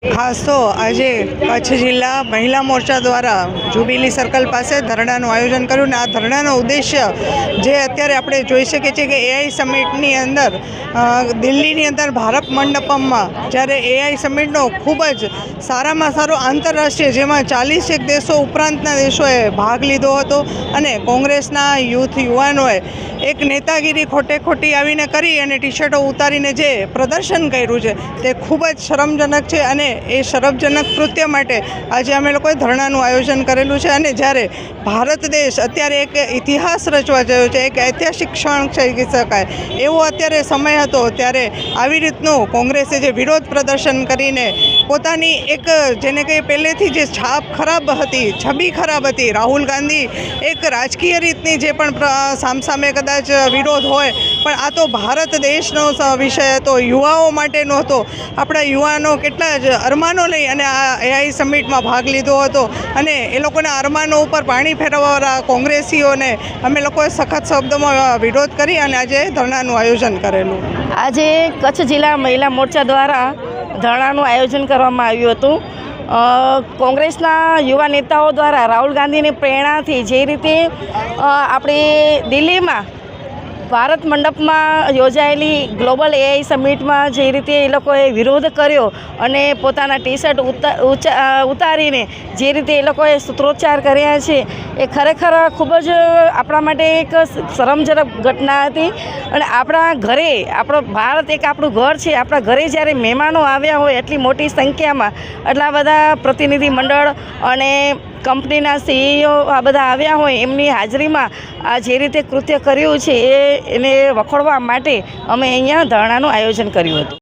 ખાસ તો આજે કચ્છ જિલ્લા મહિલા મોરચા દ્વારા જુબિલી સર્કલ પાસે ધરણાનું આયોજન કર્યું. અને આ ધરણાનો ઉદ્દેશ્ય જે અત્યારે આપણે જોઈ શકીએ છીએ કે એઆઈ સમિટની અંદર દિલ્હીની અંદર ભારત મંડપમમાં જ્યારે એઆઈ સમિટનો ખૂબ જ સારામાં સારો આંતરરાષ્ટ્રીય જેમાં 41 દેશો ઉપરાંતના દેશોએ ભાગ લીધો હતો. અને કોંગ્રેસના યુવાનોએ એક નેતાગીરી ખોટી આવીને કરી અને ટી શર્ટો ઉતારીને જે પ્રદર્શન કર્યું છે તે ખૂબ જ શરમજનક છે. અને એ શરમજનક કૃત્ય માટે આજે અમે લોકોએ ધરણાનું આયોજન કરેલું છે. અને જ્યારે ભારત દેશ અત્યારે એક ઇતિહાસ રચવા ગયો છે, એક ઐતિહાસિક ક્ષણ કહી શકાય એવો અત્યારે સમય હતો, ત્યારે આવી રીતનું કોંગ્રેસે જે વિરોધ પ્રદર્શન કરીને પોતાની એક જેને કંઈ પહેલેથી જે છાપ ખરાબ હતી, છબી ખરાબ હતી, રાહુલ ગાંધી એક રાજકીય રીતની જે પણ સામસામે કદાચ વિરોધ હોય, પણ આ તો ભારત દેશનો વિષય હતો, યુવાઓ માટેનો હતો. આપણા યુવાનો કેટલા જ અરમાનો લઈ અને આ એઆઈ સમિટમાં ભાગ લીધો હતો. અને એ લોકોના અરમાનો ઉપર પાણી ફેરવવાવાળા કોંગ્રેસીઓને અમે લોકોએ સખત શબ્દોમાં વિરોધ કરી અને આજે ધરણાનું આયોજન કરેલું. આજે કચ્છ જિલ્લા મહિલા મોરચા દ્વારા ધરણાનું આયોજન કરવામાં આવ્યું હતું. કોંગ્રેસના યુવા નેતાઓ દ્વારા રાહુલ ગાંધીની પ્રેરણાથી જે રીતે આપણે દિલ્હીમાં ભારત મંડપમાં યોજાયેલી ગ્લોબલ એઆઈ સમિટમાં જે રીતે એ લોકોએ વિરોધ કર્યો અને પોતાના ટી શર્ટ ઉતારીને જે રીતે એ લોકોએ સૂત્રોચ્ચાર કર્યા છે, એ ખરેખર ખૂબ જ આપણા માટે એક શરમજનક ઘટના હતી. અને આપણા ઘરે ભારત એક આપણું ઘર છે, આપણા ઘરે જ્યારે મહેમાનો આવ્યા હોય એટલી મોટી સંખ્યામાં, એટલા બધા પ્રતિનિધિ મંડળ અને કંપનીના સીઈઓ આ બધા આવ્યા હોય, એમની હાજરીમાં આ જે રીતે કૃત્ય કર્યું છે એને વખોડવા માટે અમે અહીંયા ધરણાનું આયોજન કર્યું હતું.